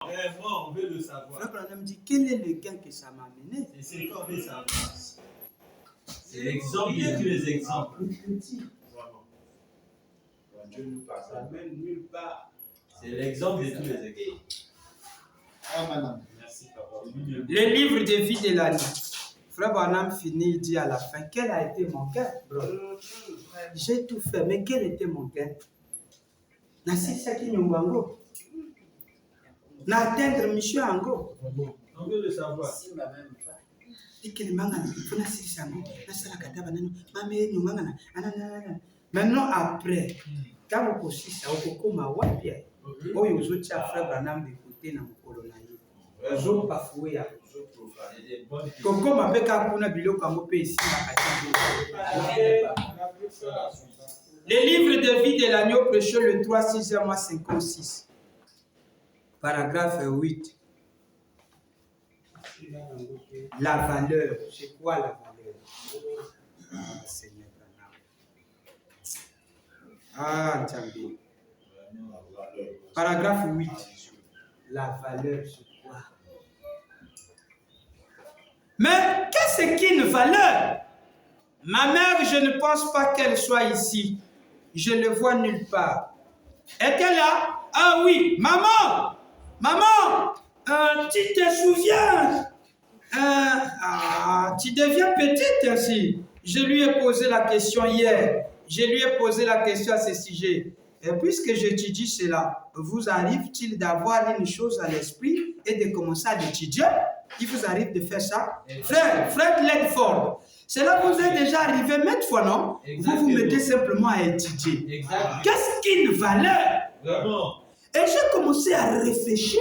Moi, on veut le savoir. Frère Branham dit, quel est le gain que ça m'a amené? C'est ce qu'on veut savoir. C'est l'exemple de tous les exemples. Vraiment. Dieu nous passe. Ça mène nulle part. C'est l'exemple de tous les exemples. Ah, madame. Merci, papa. Le livre de vie de l'année. Frère Branham finit, il dit à la fin, quel a été mon gain, bro? J'ai tout fait, mais quel était mon gain? Nasi saki nyumbango. N'atteindre monsieur Ango. On veut le savoir. Maintenant, après, quand vous aussi ça, vous pouvez m'avoir frère Branham d'écouter dans le colonel. Je ne pas fouiller. Coco m'a fait qu'à bilo comme ici. Le livre de vie de l'agneau prêcheur le 3 6 mois 56. Paragraphe 8. La valeur. C'est quoi la valeur? Seigneur. Ah, Tchambi. Paragraphe 8. La valeur, c'est quoi? Mais qu'est-ce qu'une valeur? Ma mère, je ne pense pas qu'elle soit ici. Je ne vois nulle part. Est-elle là? Ah oui, maman! Maman! Tu te souviens? Tu deviens petite ainsi. Je lui ai posé la question hier. Je lui ai posé la question à ce sujet. Et puisque j'étudie cela, vous arrive-t-il d'avoir une chose à l'esprit et de commencer à l'étudier? Il vous arrive de faire ça? Frère Ledford, cela vous est déjà arrivé maintes fois, non? Exactement. Vous vous mettez simplement à étudier. Qu'est-ce qu'une valeur? Vraiment. Et j'ai commencé à réfléchir.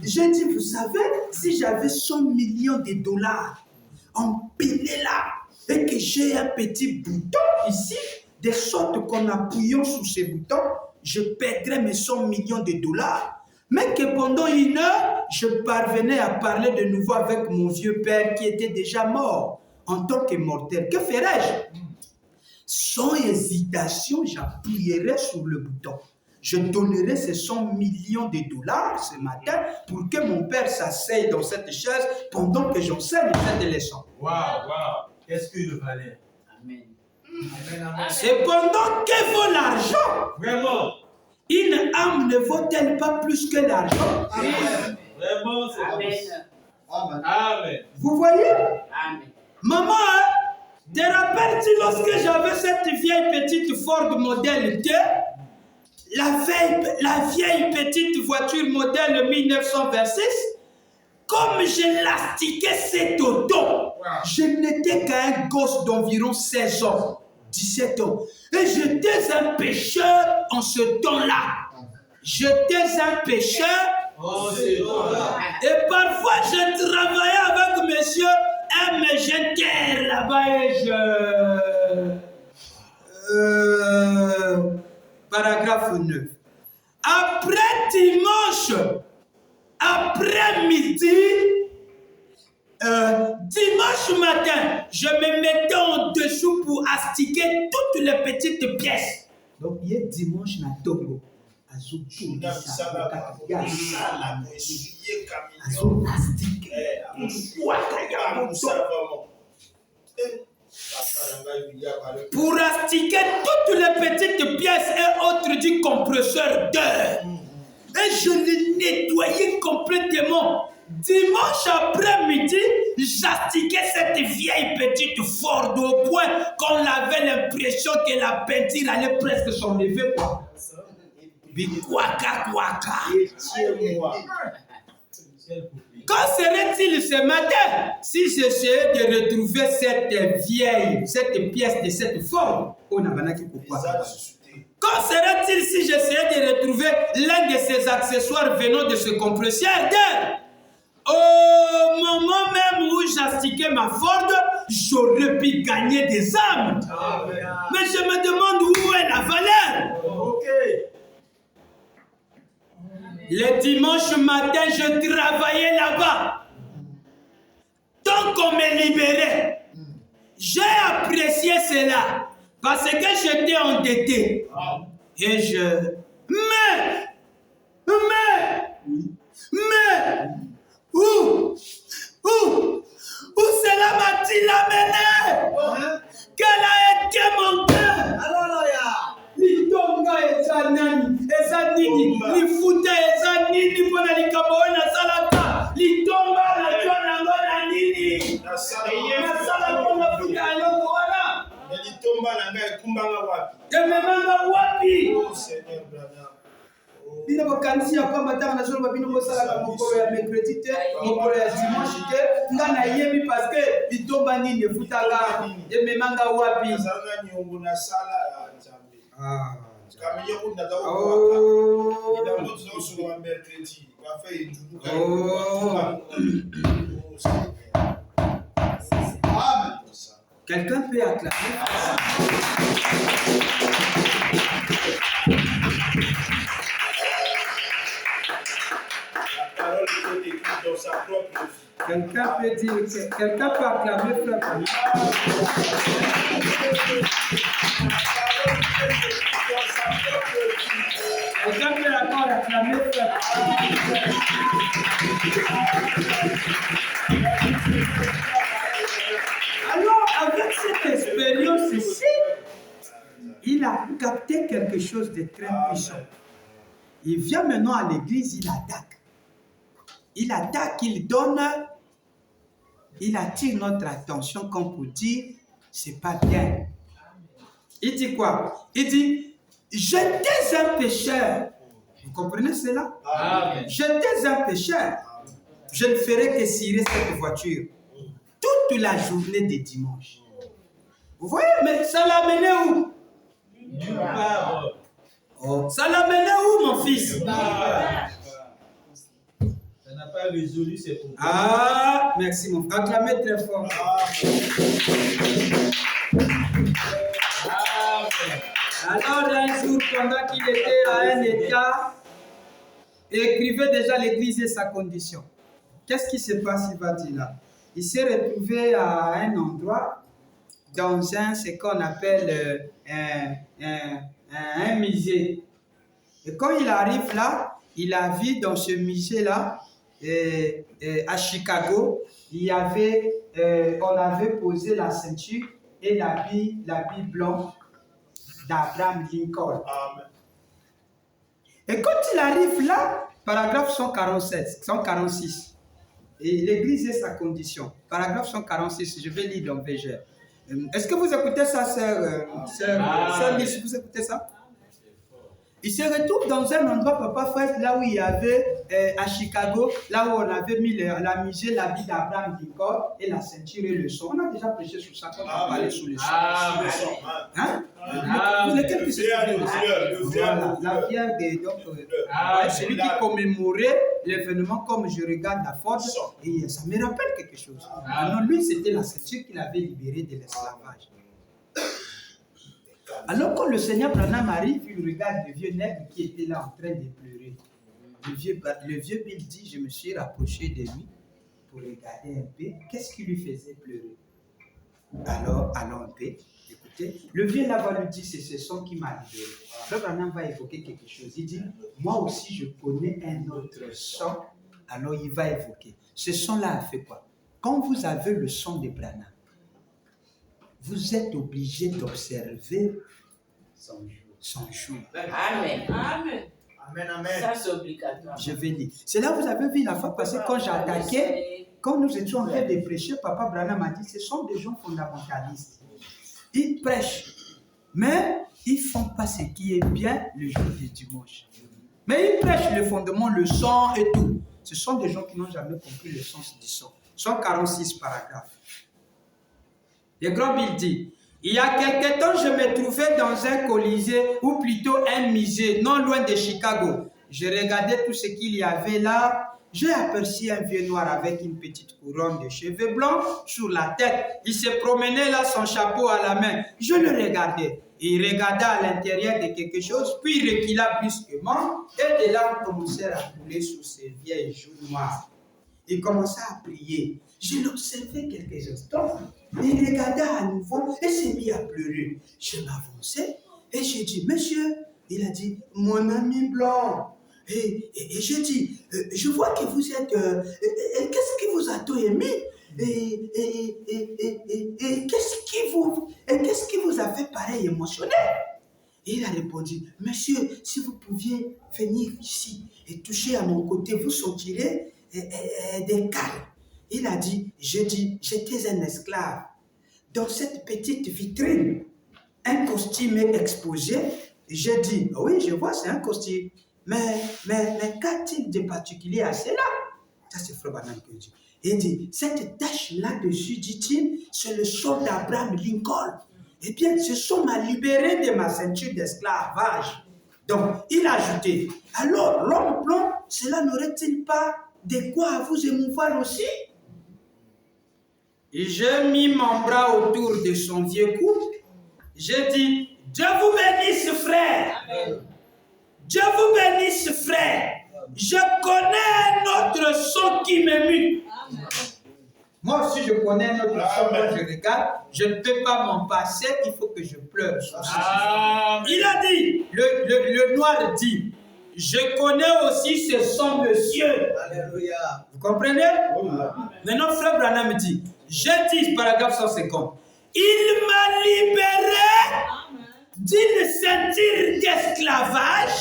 J'ai dit, vous savez, si j'avais 100 millions de dollars empilés là, et que j'ai un petit bouton ici, de sorte qu'en appuyant sur ce bouton, je perdrais mes 100 millions de dollars. Mais que pendant une heure, je parvenais à parler de nouveau avec mon vieux père qui était déjà mort en tant que mortel. Que ferais-je? Sans hésitation, j'appuierais sur le bouton. Je donnerai ces 100 millions de dollars ce matin pour que mon père s'asseye dans cette chaise pendant que j'enseigne cette leçon. Waouh. Qu'est-ce que le valait? Amen. Cependant, que vaut l'argent? Vraiment. Une âme ne vaut-elle pas plus que l'argent? Amen. Vraiment, c'est Amen. Amen. Vous voyez? Amen. Maman, te rappelles-tu lorsque j'avais cette vieille petite Ford modèle 2? La vieille petite voiture modèle 1926, comme je l'astiquais cette auto, je n'étais qu'un gosse d'environ 16 ans, 17 ans. Et j'étais un pécheur en ce temps-là. J'étais un pécheur en ce temps-là. Et parfois, je travaillais avec monsieur M. Genter là-bas et paragraphe 9. Après dimanche, après midi, dimanche matin, je me mettais en dessous pour astiquer toutes les petites pièces. Donc, il y a dimanche na Togo. Pour astiquer toutes les petites pièces et autres du compresseur d'air. Et je le nettoyais complètement. Dimanche après-midi, j'astiquais cette vieille petite Ford au point qu'on avait l'impression que la peinture allait presque s'enlever. Quand serait-il ce matin si j'essayais de retrouver cette pièce de cette Ford? Quand serait-il si j'essayais de retrouver l'un de ces accessoires venant de ce compresseur d'air? Au moment même où j'astiquais ma Ford, j'aurais pu gagner des âmes. Mais je me demande où est la valeur. Le dimanche matin, je travaillais là-bas. Donc on me libérait. J'ai apprécié cela parce que j'étais endetté. Et je... Mais Ememanga wapi? Oh Seigneur Branham. Bino bokanisi ya kwamba tanga na zolo babino bosalaka mokolo ya mercredi te, mokolo ya dimanche te, nga nayebi parce que bitomba nini efutaka ememanga wapi? Nazanga nyongo na sala ya Nzambe. Kamiye kuna dawo kwa. Oh. Ida mozo so wa mercredi. Kafe injudu ka. Oh. Amen. Quelqu'un peut acclamer? La parole est écrite dans sa propre vie. Quelqu'un peut dire, quelqu'un peut acclamer frère Branham? Quelqu'un peut encore acclamer frère Alors, avec cette expérience ici, il a capté quelque chose de très puissant. Il vient maintenant à l'église, il attaque. Il attaque, il donne, il attire notre attention comme pour dire, c'est pas bien. Il dit quoi? Il dit, j'étais un pécheur. Vous comprenez cela? Amen. J'étais un pécheur. Je ne ferai que cirer cette voiture toute la journée de dimanche. Vous voyez, mais ça l'a mené où? Nulle part. Oh, ça l'a mené où, mon fils? Ça n'a pas résolu ses problèmes. Ah, merci mon frère. Acclamez très fort. Amen. Alors, un jour, pendant qu'il était à un état, il écrivait déjà l'église et sa condition. Qu'est-ce qui se passe, il va dire là? Il s'est retrouvé à un endroit, dans ce qu'on appelle un musée. Et quand il arrive là, il a vu dans ce musée-là, à Chicago, il y avait, on avait posé la ceinture et l'habit blanc d'Abraham Lincoln. Amen. Et quand il arrive là, paragraphe 146, et l'église et sa condition, paragraphe 146, je vais lire dans VG. Est-ce que vous écoutez ça, sœur Miss, vous écoutez ça? Il se retrouve dans un endroit, papa frère, là où il y avait, à Chicago, là où on avait mis la musée, l'habit d'Abraham Lincoln et la ceinture et le son. On a déjà prêché sur ça, quand on a parlé sur le son. Hein? Lequel qui se Voilà, la pierre de donc, celui qui commémorait l'événement comme je regarde la Ford, et ça me rappelle quelque chose. Alors lui, c'était la ceinture qu'il avait libérée de l'esclavage. Alors quand le Seigneur Branham arrive, il regarde le vieux nègre qui était là en train de pleurer. Le vieux Bill dit, je me suis rapproché de lui pour regarder un peu. Qu'est-ce qui lui faisait pleurer? Alors, allons un peu, écoutez. Le vieux là va lui dire, c'est ce son qui m'a libéré. Le Branham va évoquer quelque chose. Il dit, moi aussi je connais un autre son. Alors il va évoquer. Ce son-là a fait quoi? Quand vous avez le son de Branham, vous êtes obligé d'observer son jour. Amen. Amen. Amen, amen. Ça, c'est obligatoire. Je vais lire. C'est là que vous avez vu la fois passée quand j'attaquais, quand nous étions en train de prêcher, Papa Branham m'a dit, ce sont des gens fondamentalistes. Ils prêchent, mais ils ne font pas ce qui est bien le jour du dimanche. Mais ils prêchent le fondement, le son et tout. Ce sont des gens qui n'ont jamais compris le sens du son. 146 paragraphes. Le grand Bill dit, il y a quelque temps, je me trouvais dans un colisée, ou plutôt un musée, non loin de Chicago. Je regardais tout ce qu'il y avait là. J'ai aperçu un vieux noir avec une petite couronne de cheveux blancs sur la tête. Il se promenait là, son chapeau à la main. Je le regardais. Il regarda à l'intérieur de quelque chose, puis il recula brusquement, et des larmes commencèrent à couler sur ses vieilles joues noires. Il commença à prier. Je l'observais quelques instants. Il regarda à nouveau et s'est mis à pleurer. Je m'avançai et j'ai dit, monsieur, il a dit, mon ami blanc. Et j'ai dit, je vois que vous êtes, qu'est-ce qui vous a tout émis? Qu'est-ce qui vous a fait pareil émotionnel? Et il a répondu, monsieur, si vous pouviez venir ici et toucher à mon côté, vous sentirez des calmes. Il a dit, j'étais un esclave. Dans cette petite vitrine, un costume est exposé. J'ai dit, oui, je vois, c'est un costume. Mais qu'a-t-il de particulier à cela? Ça, c'est Frère Branham qui dit. Il dit, cette tache là-dessus, dit-il, c'est le sceau d'Abraham Lincoln. Eh bien, ce sceau m'a libéré de ma ceinture d'esclavage. Donc, il a ajouté, alors, l'homme blanc, cela n'aurait-il pas de quoi vous émouvoir aussi? Et j'ai mis mon bras autour de son vieux cou. J'ai dit, Dieu vous bénisse, frère. Amen. Dieu vous bénisse, frère. Je connais un autre son qui m'émue. Moi aussi, je connais un autre son quand je regarde. Je ne peux pas m'en passer, il faut que je pleure. Il a dit, le noir dit, je connais aussi ce son, monsieur. Alléluia. Vous comprenez? Maintenant, Frère Branham dit, je dis, paragraphe 150, il m'a libéré d'une ceinture d'esclavage.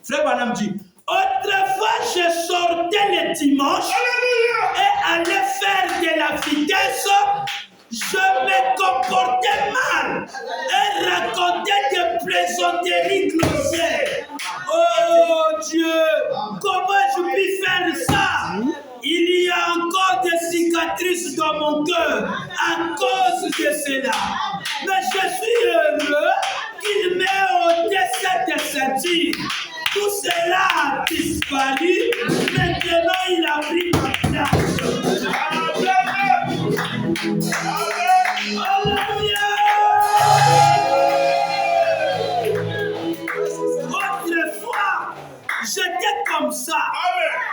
Frère Branham dit, autrefois je sortais le dimanche et allais faire de la vitesse. Je me comportais mal et racontais des plaisanteries grossières. Oh Dieu, comment je puis faire ça? Il y a encore des cicatrices dans mon cœur à cause de cela. Mais je suis heureux qu'il m'ait ôté cette ceinture. Tout cela a disparu. Maintenant, il a pris ma place. Alléluia. Autrefois, j'étais comme ça.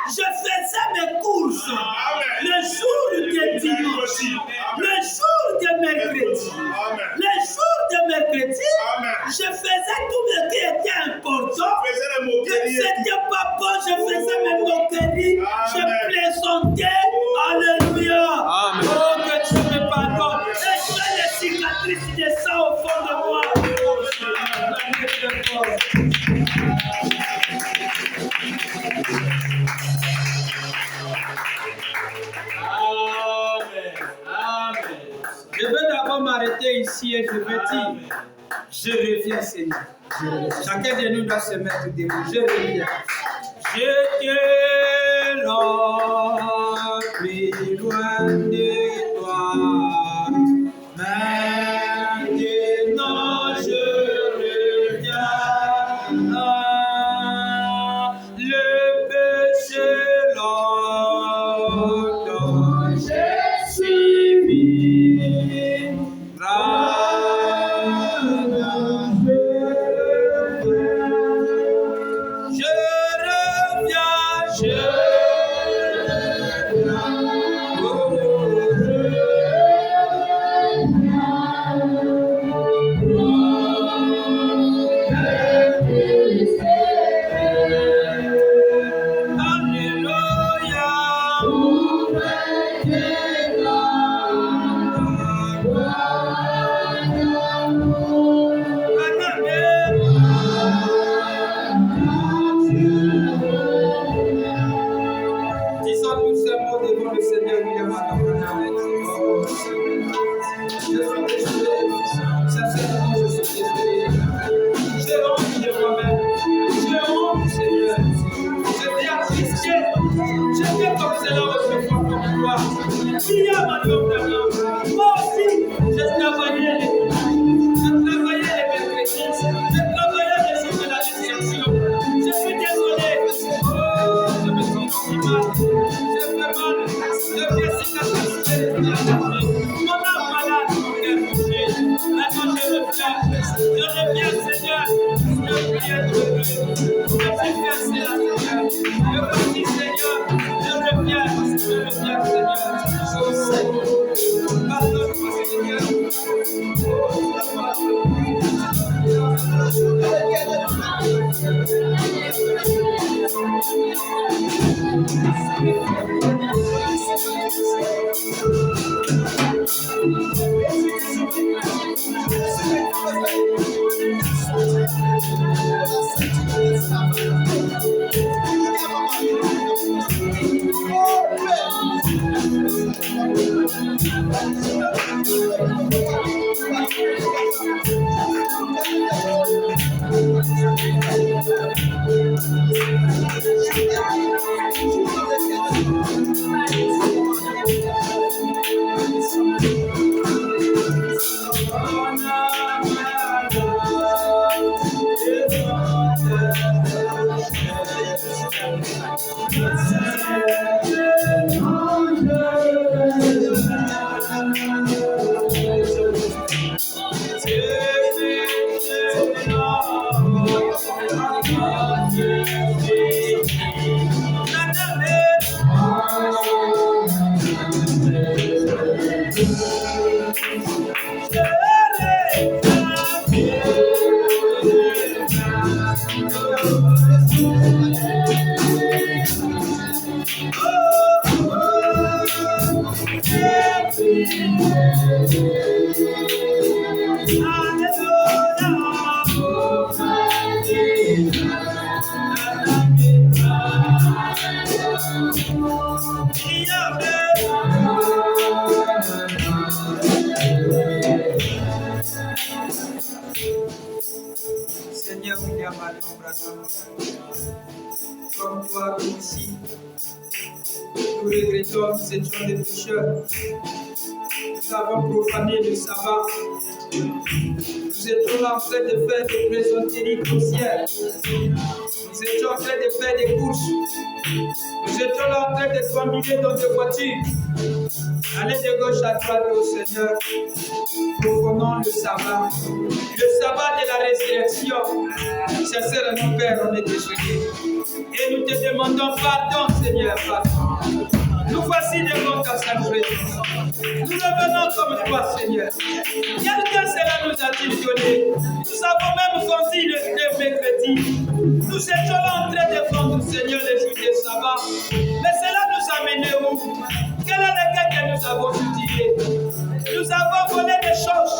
Je faisais mes courses le jour de dimanche, le jour de mercredi. Le jour de mercredi, je faisais tout ce qui était important. C'était pas bon, je faisais mes moqueries, je plaisantais. Alléluia. Oh, que tu me pardonnes. Et j'ai les cicatrices de ça au fond de moi. Je vais d'abord m'arrêter ici et je vais dire, je reviens Seigneur. Chacun de nous doit se mettre debout. Je reviens. J'étais là, plus loin de toi. Maintenant je reviens. Le péché longtemps j'ai suivi. Seigneur William Marion Branham, comme toi aussi, nous regrettons, nous étions des pécheurs. Nous avons profané le sabbat. Nous étions là en train de faire des plaisanteries grossières. Nous étions en train de faire des courses. Nous étions là en train de s'emmener dans des voitures. Allez de gauche à droite, ô Seigneur. Profanons le sabbat. Le sabbat de la résurrection. Sincèrement, Père, on est désolé. Et nous te demandons pardon, Seigneur, pardon. Nous voici devant ta sainte présence. Nous revenons comme toi, Seigneur. Quelqu'un cela nous a-t-il donné? Nous avons même senti le mercredi. Nous étions là en train de vendre, Seigneur, les jours de sabbat. Mais cela nous a menés où? Quel est le cas que nous avons utilisé? Nous avons volé des choses.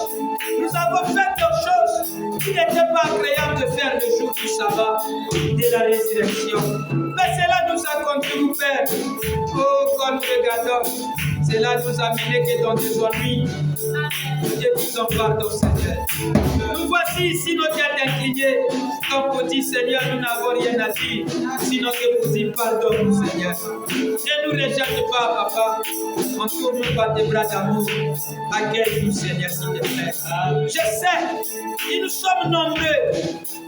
Nous avons fait des choses qui n'étaient pas agréables de faire le jour du sabbat de la résurrection. Mais cela nous a conduit, Père. Oh, quand nous regardons, cela nous a mené que dans des ennuis. Nous te disons pardon, Seigneur. Nous voici ici nos têtes inclinées. Comme pour dire, Seigneur, nous n'avons rien à dire, sinon que pour dire pardon, Seigneur. Ne nous rejette pas, Papa. Entoure-nous par tes bras d'amour. Accueille-nous, Seigneur, s'il te plaît. Je sais, et nous sommes nombreux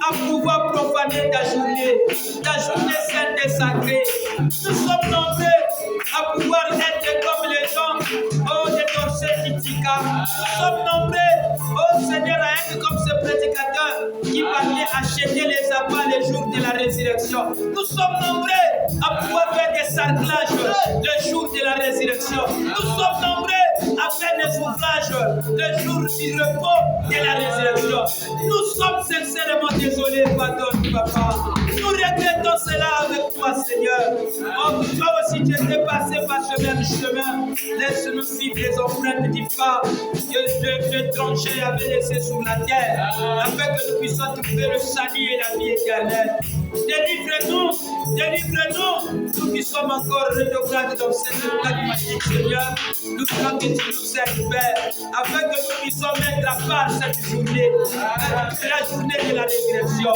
à pouvoir profaner ta journée sainte et sacrée. Nous sommes nombreux à pouvoir être comme les gens, oh, des dorsets Titika. Nous sommes nombreux, oh Seigneur, à être comme ce prédicateur qui parlait acheter les appâts les jours de la résurrection. Nous sommes nombreux à pouvoir faire des sarclages le jour de la résurrection. Nous sommes nombreux à faire des ouvrages le jour du repos de la résurrection. Nous sommes sincèrement désolés, pardon, Papa. Nous regrettons cela avec toi, Seigneur. Oh, toi aussi, tu étais passé par ce même chemin. Laisse-nous suivre les empreintes du pas que le tranché avait laissé sur la terre, afin que nous puissions trouver le salut et la vie éternelle. Délivre-nous, nous qui sommes encore redevables dans cette pragmatique, Seigneur. Nous voulons que tu nous aides, Père, afin que nous puissions mettre à part cette journée, la journée de la résurrection.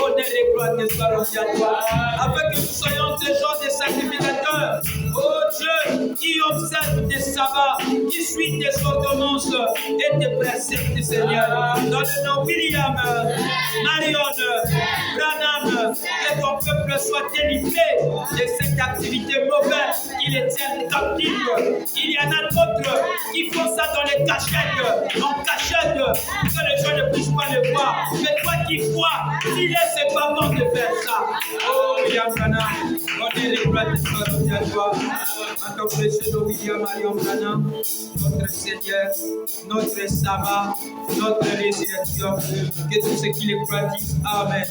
Honneur et gloire te soient rendus à toi, afin que nous soyons des gens, des sacrificateurs, oh Dieu, qui observent tes sabbats, qui suivent tes ordonnances et tes préceptes, Seigneur. Dans le nom William, Marion, Branham, que ton peuple soit délivré de cette activité mauvaise qui les tient captifs. Il y en a d'autres qui font ça dans les cachettes, en cachette, que les gens ne puissent pas le voir. Mais toi qui vois, dis-les, c'est pas bon de faire ça. Oh, William Branham, on est les gloires de toi, à toi. En ton précieux William Marion Branham, notre Seigneur, notre sabbat, notre résurrection, que tous ceux qui les croient disent Amen.